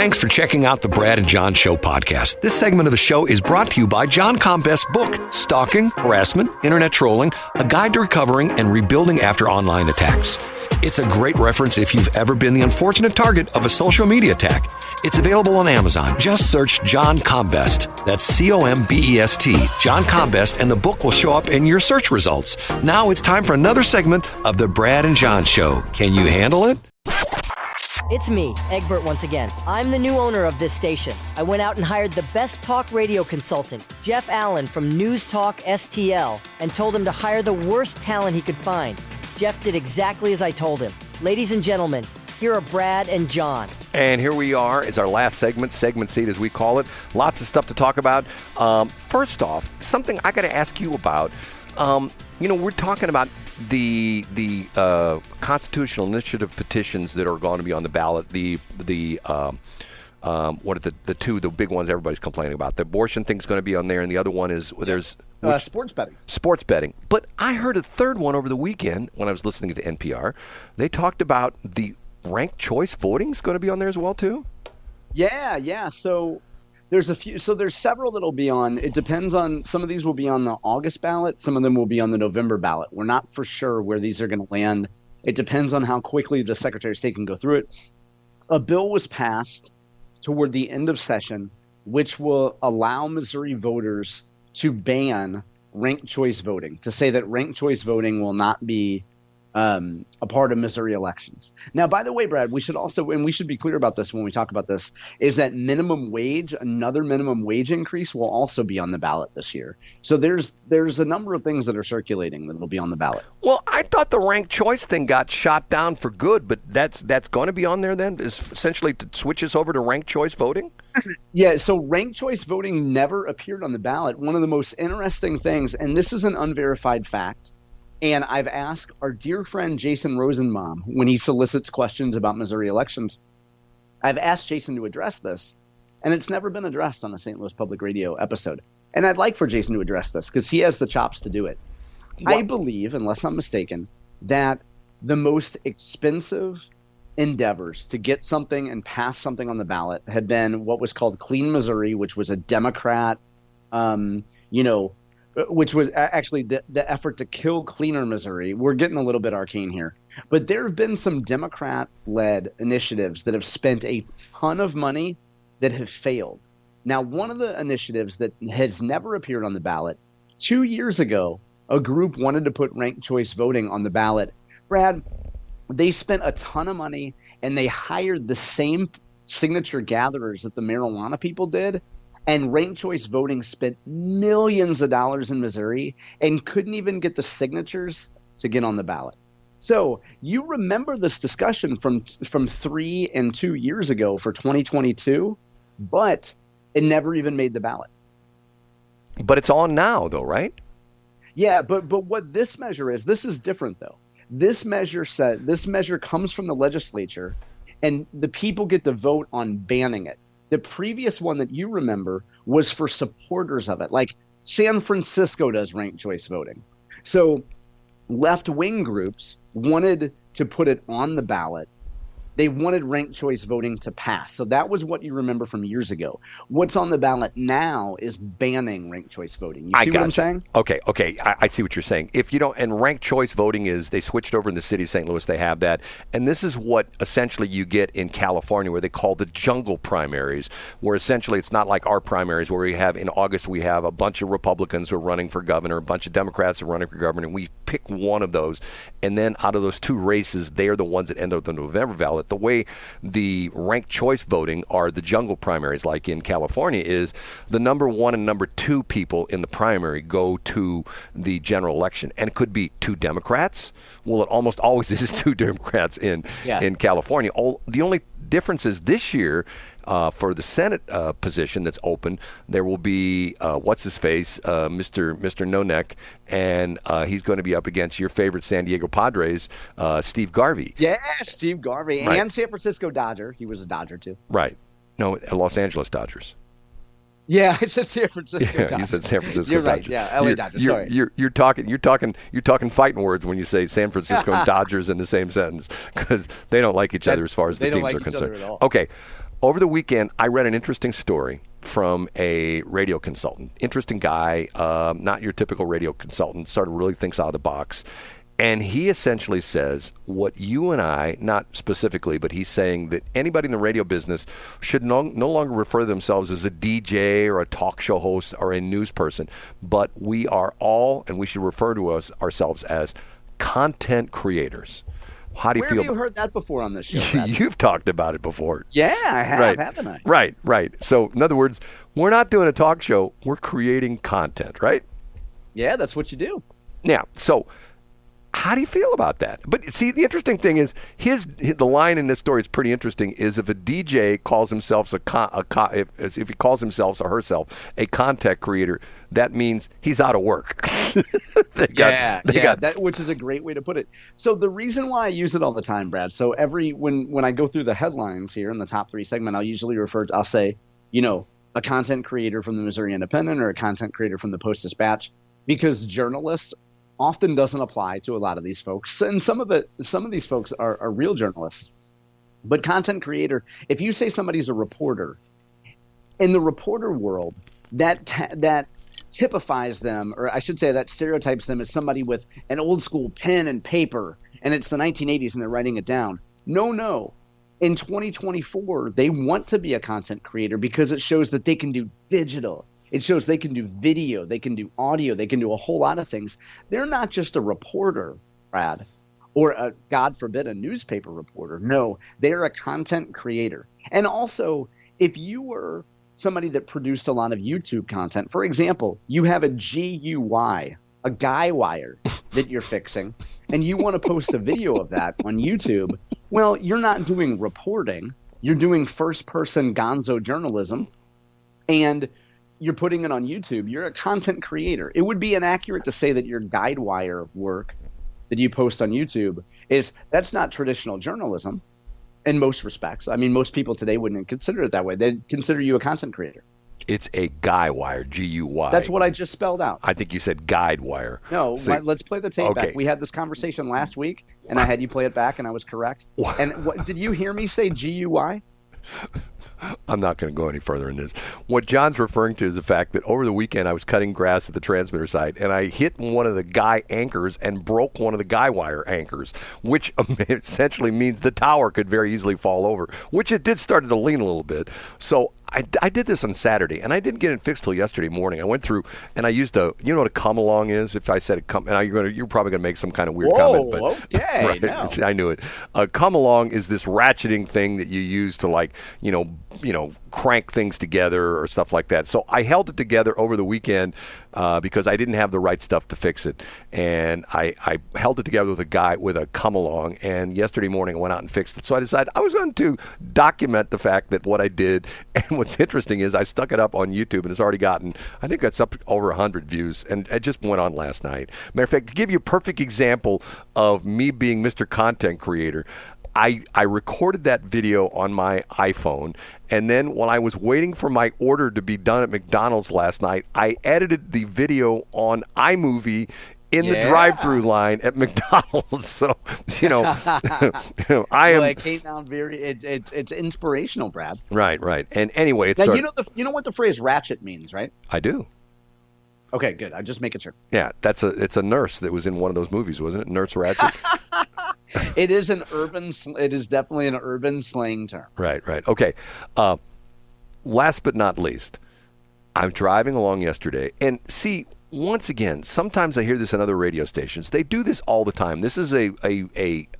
Thanks for checking out the Brad and John Show podcast. This segment of the show is brought to you by John Combest's book, Stalking, Harassment, Internet Trolling, A Guide to Recovering and Rebuilding After Online Attacks. It's a great reference if you've ever been the unfortunate target of a social media attack. It's available on Amazon. Just search John Combest. That's C-O-M-B-E-S-T, John Combest, and the book will show up in your search results. Now it's time for another segment of the Brad and John Show. Can you handle it? It's me, Eggburt, once again. I'm the new owner of this station. I went out and hired the best talk radio consultant, Jeff Allen from News Talk STL, and told him to hire the worst talent he could find. Jeff did exactly as I told him. Ladies and gentlemen, here are Brad and John. And here we are. It's our last segment seat as we call it. Lots of stuff to talk about. First off, something I got to ask you about. We're talking about the constitutional initiative petitions that are going to be on the ballot. What are the big ones everybody's complaining about? The abortion thing's going to be on there, and the other one is there's sports betting. Sports betting. But I heard a third one over the weekend when I was listening to NPR. They talked about the ranked choice voting is going to be on there as well too. Yeah. So there's a few. So there's several that'll be on. It depends on. Some of these will be on the August ballot. Some of them will be on the November ballot. We're not for sure where these are going to land. It depends on how quickly the Secretary of State can go through it. A bill was passed toward the end of session, which will allow Missouri voters to ban ranked choice voting, to say that ranked choice voting will not be a part of Missouri elections. Now, by the way, Brad, we should be clear about this when we talk about this, is that another minimum wage increase will also be on the ballot this year. So there's a number of things that are circulating that will be on the ballot. Well, I thought the ranked choice thing got shot down for good, but that's going to be on there then, is essentially to switch us over to ranked choice voting? Yeah, so ranked choice voting never appeared on the ballot. One of the most interesting things, and this is an unverified fact, and I've asked our dear friend Jason Rosenbaum when he solicits questions about Missouri elections. I've asked Jason to address this, and it's never been addressed on a St. Louis Public Radio episode. And I'd like for Jason to address this because he has the chops to do it. What? I believe, unless I'm mistaken, that the most expensive endeavors to get something and pass something on the ballot had been what was called Clean Missouri, which was a Democrat, which was actually the effort to kill Cleaner Missouri. We're getting a little bit arcane here. But there have been some Democrat-led initiatives that have spent a ton of money that have failed. Now, one of the initiatives that has never appeared on the ballot, 2 years ago, a group wanted to put ranked choice voting on the ballot. Brad, they spent a ton of money, and they hired the same signature gatherers that the marijuana people did. And ranked choice voting spent millions of dollars in Missouri and couldn't even get the signatures to get on the ballot. So you remember this discussion from 3 and 2 years ago for 2022, but it never even made the ballot. But it's on now, though, right? Yeah, but what this measure is, this is different, though. This measure comes from the legislature, and the people get to vote on banning it. The previous one that you remember was for supporters of it. Like San Francisco does ranked choice voting. So left-wing groups wanted to put it on the ballot. They wanted ranked choice voting to pass. So that was what you remember from years ago. What's on the ballot now is banning ranked choice voting. You see what I'm saying? Okay. I see what you're saying. If you don't, and ranked choice voting is, they switched over in the city of St. Louis, they have that. And this is what essentially you get in California, where they call the jungle primaries, where essentially it's not like our primaries where we have in August, we have a bunch of Republicans who are running for governor, a bunch of Democrats who are running for governor, and we pick one of those. And then out of those two races, they are the ones that end up the November ballot. The way the ranked choice voting are the jungle primaries, like in California, is the number 1 and number 2 people in the primary go to the general election. And it could be 2 Democrats. Well, it almost always is 2 Democrats in California. The only difference is this year, for the Senate position that's open, there will be Mr. No Neck, and he's going to be up against your favorite San Diego Padres, Steve Garvey. Yeah, Steve Garvey, right. And San Francisco Dodger. He was a Dodger too. Right. No, Los Angeles Dodgers. Yeah, I said San Francisco Dodgers. You said San Francisco You're Dodgers. Right. Yeah, LA Dodgers. Sorry. You're talking fighting words when you say San Francisco and Dodgers in the same sentence, because they don't like each other as far as the teams are concerned. At all. Okay. over the weekend, I read an interesting story from a radio consultant. Interesting guy, not your typical radio consultant, sort of really thinks out of the box. And he essentially says what you and I, not specifically, but he's saying that anybody in the radio business should no longer refer to themselves as a DJ or a talk show host or a news person, but we are all, and we should refer to ourselves as content creators. How do you feel? Where have you heard that before on this show, Brad? You've talked about it before. Yeah, I have, right. Haven't I? Right. So, in other words, we're not doing a talk show. We're creating content, right? Yeah, that's what you do. Now, so how do you feel about that? But see, the interesting thing is the line in this story is pretty interesting. Is if a DJ calls himself if he calls himself or herself a content creator, that means he's out of work. Which is a great way to put it. So the reason why I use it all the time, Brad. So when I go through the headlines here in the top 3 segment, I'll usually I'll say, a content creator from the Missouri Independent or a content creator from the Post-Dispatch, because journalist often doesn't apply to a lot of these folks. And some of these folks are real journalists. But content creator, if you say somebody's a reporter, in the reporter world, that typifies them, or I should say that stereotypes them as somebody with an old school pen and paper, and it's the 1980s and they're writing it down. No. In 2024, they want to be a content creator because it shows that they can do digital. It shows they can do video, they can do audio, they can do a whole lot of things. They're not just a reporter, Brad, or God forbid, a newspaper reporter. No, they're a content creator. And also, if you were somebody that produced a lot of YouTube content, for example, you have a GUI, a guy wire that you're fixing, and you want to post a video of that on YouTube, well, you're not doing reporting. You're doing first-person gonzo journalism, and you're putting it on YouTube. You're a content creator. It would be inaccurate to say that your guide wire work that you post on YouTube that's not traditional journalism in most respects. I mean, most people today wouldn't consider it that way. They'd consider you a content creator. It's a guy wire, G-U-Y. That's what I just spelled out. I think you said guide wire. No, let's play the tape back. We had this conversation last week, and I had you play it back, and I was correct. And did you hear me say G-U-Y? I'm not going to go any further in this. What John's referring to is the fact that over the weekend I was cutting grass at the transmitter site, and I hit one of the guy anchors and broke one of the guy wire anchors, which essentially means the tower could very easily fall over, which it did start to lean a little bit. So I did this on Saturday, and I didn't get it fixed till yesterday morning. I went through, and I used you know what a come along is? If I said it come, and you're probably going to make some kind of weird comment. But, okay. Right, no. I knew it. A come along is this ratcheting thing that you use to crank things together or stuff like that. So I held it together over the weekend because I didn't have the right stuff to fix it. And I held it together with a come along. And yesterday morning I went out and fixed it. So I decided I was going to document the fact that what I did. And what's interesting is I stuck it up on YouTube, and it's already gotten, I think it's up over 100 views. And it just went on last night. Matter of fact, to give you a perfect example of me being Mr. Content Creator, I recorded that video on my iPhone, and then when I was waiting for my order to be done at McDonald's last night, I edited the video on iMovie in the drive-through line at McDonald's. So, it came down it's inspirational, Brad. Right. And anyway, now, you know what the phrase ratchet means, right? I do. Okay, good. I'm just making sure. Yeah, it's a nurse that was in one of those movies, wasn't it? Nurse Ratchet. It is definitely an urban slang term. Right. Okay. Last but not least, I'm driving along yesterday, and see, once again, sometimes I hear this on other radio stations. They do this all the time. This is a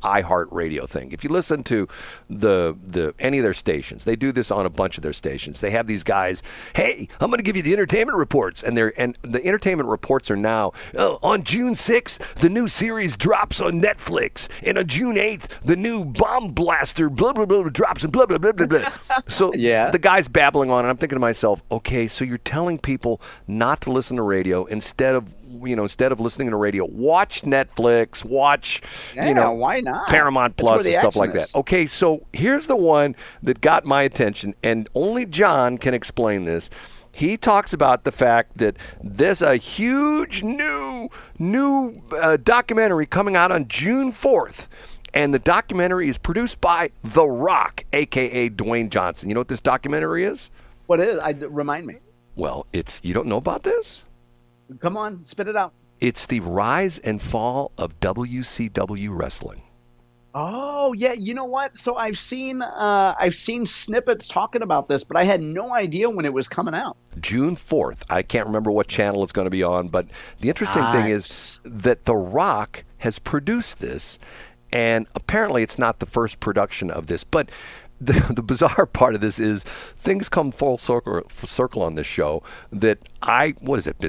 iHeartRadio thing. If you listen to the any of their stations, they do this on a bunch of their stations. They have these guys, hey, I'm going to give you the entertainment reports. And the entertainment reports are now, on June 6th, the new series drops on Netflix. And on June 8th, the new Bomb Blaster, blah, blah, blah, drops and blah, blah, blah, blah, blah. So the guy's babbling on, and I'm thinking to myself, okay, so you're telling people not to listen to radio instead of listening to radio, watch Netflix, watch why not? Paramount Plus and stuff like that. Okay, so here's the one that got my attention, and only John can explain this. He talks about the fact that there's a huge new documentary coming out on June 4th. And the documentary is produced by The Rock, a.k.a. Dwayne Johnson. You know what this documentary is? What is? Remind me. Well, you don't know about this? Come on, spit it out. It's the rise and fall of WCW wrestling. Oh yeah, you know what? So I've seen snippets talking about this, but I had no idea when it was coming out. June 4th. I can't remember what channel it's going to be on, but the interesting thing is that The Rock has produced this, and apparently it's not the first production of this, but the bizarre part of this is things come full circle on this show that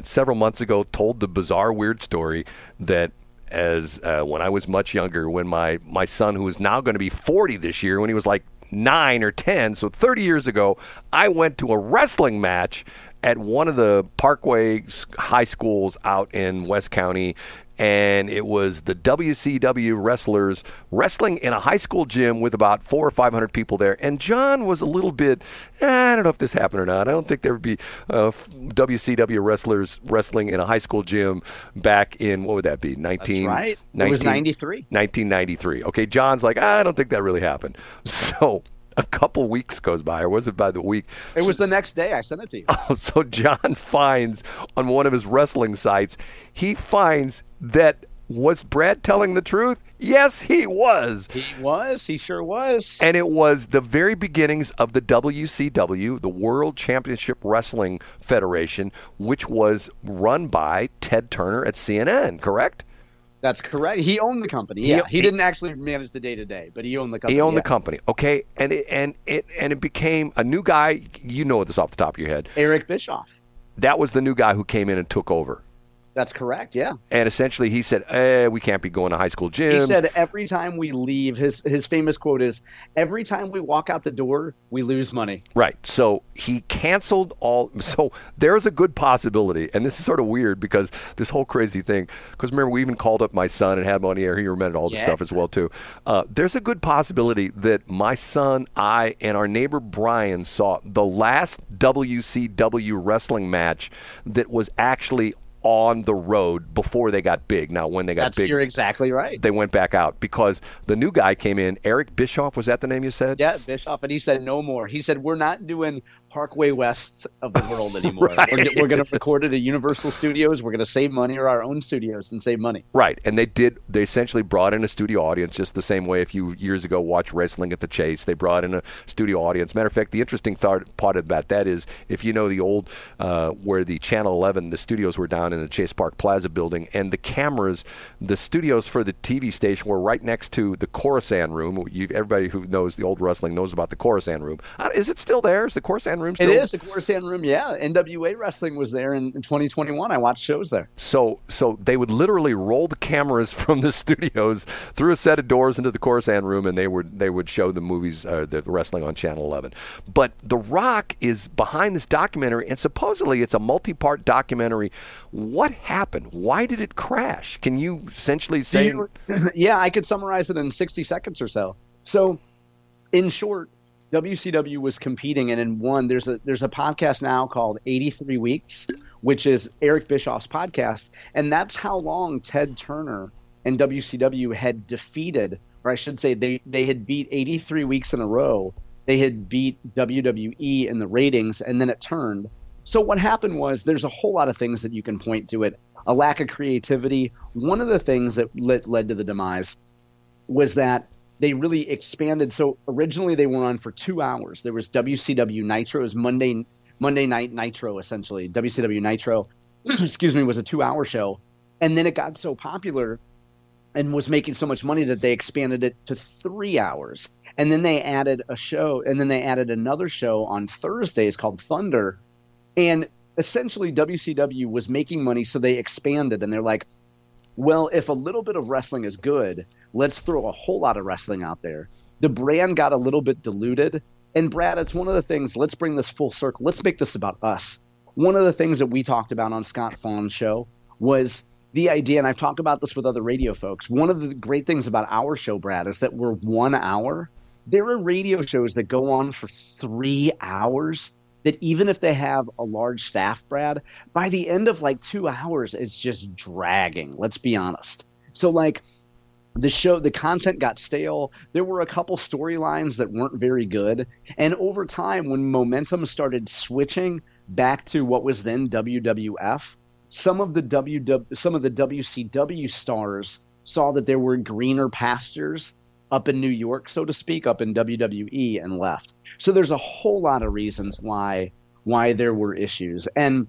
several months ago told the bizarre, weird story that when I was much younger, when my son, who is now going to be 40 this year, when he was like 9 or 10, so 30 years ago, I went to a wrestling match at one of the Parkway high schools out in West County, and it was the WCW wrestlers wrestling in a high school gym with about 400 or 500 people there. And John was a little bit, I don't know if this happened or not. I don't think there would be WCW wrestlers wrestling in a high school gym back in, what would that be? That's right. It was 93. 1993. Okay, John's like, I don't think that really happened. So a couple weeks goes by, or was it by the week? It was the next day. I sent it to you. Oh, so John finds on one of his wrestling sites, he finds that, was Brad telling the truth? Yes, he was. He was. He sure was. And it was the very beginnings of the WCW, the World Championship Wrestling Federation, which was run by Ted Turner at CNN, correct? That's correct. He owned the company. Yeah, he didn't actually manage the day-to-day, but he owned the company. He owned the company. Okay, and it became a new guy. You know this off the top of your head. Eric Bischoff. That was the new guy who came in and took over. That's correct, yeah. And essentially he said, we can't be going to high school gyms. He said every time we leave, his famous quote is, every time we walk out the door, we lose money. Right. So he canceled all. So there's a good possibility, and this is sort of weird because this whole crazy thing, because remember, we even called up my son and had him on the air. He remembered all this stuff as well, too. There's a good possibility that my son, I, and our neighbor Brian saw the last WCW wrestling match that was actually on the road before they got big. Now, when they got big, you're exactly right. They went back out because the new guy came in, Eric Bischoff. Was that the name you said? Yeah, Bischoff, and he said no more. He said, we're not doing Parkway West of the world anymore. Right. We're going to record it at Universal Studios. We're going to save money, or our own studios, and save money. Right, and they essentially brought in a studio audience just the same way if you years ago watched wrestling at the Chase. They brought in a studio audience. Matter of fact, the interesting part about that is, if you know the old, where the Channel 11, the studios were down in the Chase Park Plaza building, and the cameras, the studios for the TV station were right next to the Coruscant room. Everybody who knows the old wrestling knows about the Coruscant room. Is it still there? Is the Coruscant room still? It is, the Coruscant room, yeah. NWA Wrestling was there in 2021. I watched shows there. So they would literally roll the cameras from the studios through a set of doors into the Coruscant room, and they would show the movies, the wrestling on Channel 11. But The Rock is behind this documentary, and supposedly it's a multi-part documentary. What happened? Why did it crash? Can you essentially say? Yeah, I could summarize it in 60 seconds or so. So, in short, WCW was competing, and in one, there's a podcast now called 83 Weeks, which is Eric Bischoff's podcast, and that's how long Ted Turner and WCW had defeated, or I should say they had beat 83 weeks in a row. They had beat WWE in the ratings, and then it turned. So what happened was, there's a whole lot of things that you can point to it. A lack of creativity. One of the things that led to the demise was that they really expanded. So originally they were on for 2 hours. There was WCW Nitro. It was Monday Night Nitro, essentially. WCW Nitro, was a 2-hour show. And then it got so popular and was making so much money that they expanded it to 3 hours. And then they added a show, and then they added another show on Thursdays called Thunder. And essentially WCW was making money, so they expanded, and they're like, well, if a little bit of wrestling is good, let's throw a whole lot of wrestling out there. The brand got a little bit diluted. And Brad, it's one of the things, let's bring this full circle. Let's make this about us. One of the things that we talked about on Scott Fawn's show was the idea, and I've talked about this with other radio folks, one of the great things about our show, Brad, is that we're 1 hour. There are radio shows that go on for 3 hours that even if they have a large staff, Brad, by the end of like 2 hours, it's just dragging. Let's be honest. So like The content got stale. There were a couple storylines that weren't very good. And over time, when momentum started switching back to what was then WWF, some of the WCW stars saw that there were greener pastures up in New York, so to speak, up in WWE, and left. So there's a whole lot of reasons why there were issues. And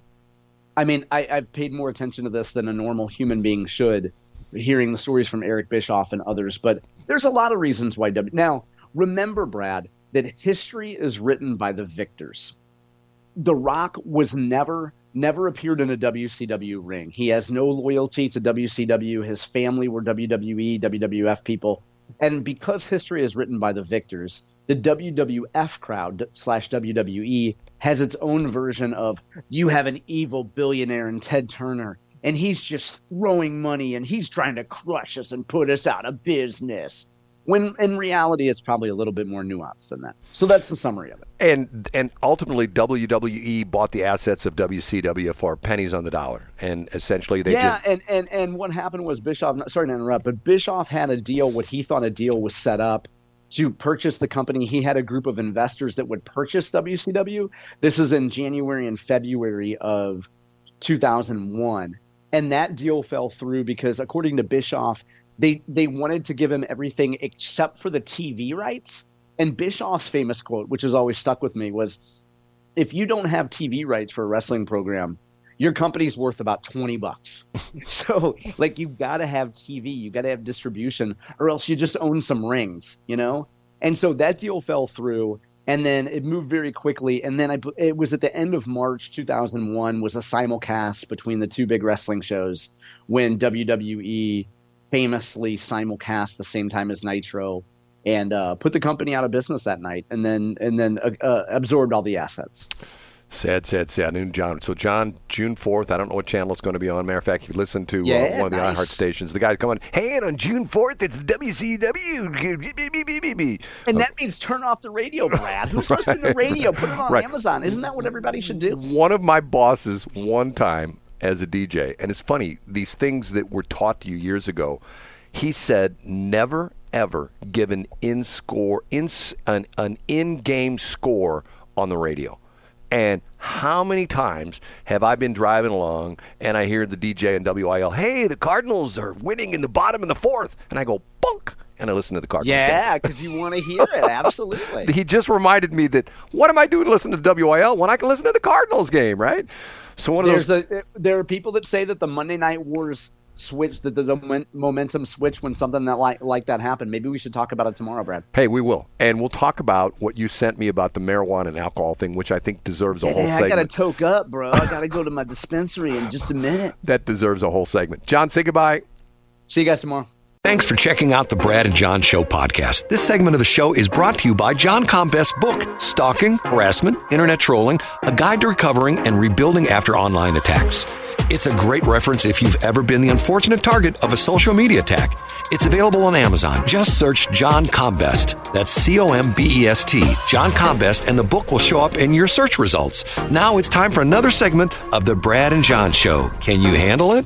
I mean, I've paid more attention to this than a normal human being should, hearing the stories from Eric Bischoff and others, but there's a lot of reasons why. Now, remember, Brad, that history is written by the victors. The Rock was never appeared in a WCW ring. He has no loyalty to WCW. His family were WWE, WWF people. And because history is written by the victors, the WWF crowd / WWE has its own version of, you have an evil billionaire in Ted Turner, and he's just throwing money, and he's trying to crush us and put us out of business. When in reality, it's probably a little bit more nuanced than that. So that's the summary of it. And ultimately, WWE bought the assets of WCW for pennies on the dollar, and essentially they and what happened was Bischoff. Sorry to interrupt, but Bischoff had a deal. What he thought a deal was set up to purchase the company. He had a group of investors that would purchase WCW. This is in January and February of 2001. And that deal fell through because, according to Bischoff, they wanted to give him everything except for the TV rights. And Bischoff's famous quote, which has always stuck with me, was, if you don't have TV rights for a wrestling program, your company's worth about $20. So, like, you've got to have TV, you got to have distribution, or else you just own some rings, you know? And so that deal fell through. And then it moved very quickly. And then it was at the end of March 2001 was a simulcast between the two big wrestling shows when WWE famously simulcast the same time as Nitro and put the company out of business that night and then absorbed all the assets. Sad. John. So, John, June 4th, I don't know what channel it's going to be on. Matter of fact, if you listen to one of the iHeart stations, the guy coming, hey, and on June 4th, it's WCW. And that means turn off the radio, Brad. Who's listening to radio? Put it on Amazon. Isn't that what everybody should do? One of my bosses one time as a DJ, and it's funny, these things that were taught to you years ago, he said, never, ever give an in-game score on the radio. And how many times have I been driving along and I hear the DJ and WIL, hey, the Cardinals are winning in the bottom of the fourth. And I go, bonk, and I listen to the Cardinals. Yeah, because you want to hear it. Absolutely. He just reminded me that, what am I doing to listen to WIL when I can listen to the Cardinals game, right? So there are people that say that the Monday Night Wars switch, the momentum switch when something that like that happened. Maybe we should talk about it tomorrow, Brad. Hey, we will. And we'll talk about what you sent me about the marijuana and alcohol thing, which I think deserves a whole segment. I got to toke up, bro. I got to go to my dispensary in just a minute. That deserves a whole segment. John, say goodbye. See you guys tomorrow. Thanks for checking out the Brad and John Show podcast. This segment of the show is brought to you by John Combest's book, Stalking, Harassment, Internet Trolling, A Guide to Recovering and Rebuilding After Online Attacks. It's a great reference if you've ever been the unfortunate target of a social media attack. It's available on Amazon. Just search John Combest. That's Combest, John Combest, and the book will show up in your search results. Now it's time for another segment of the Brad and John Show. Can you handle it?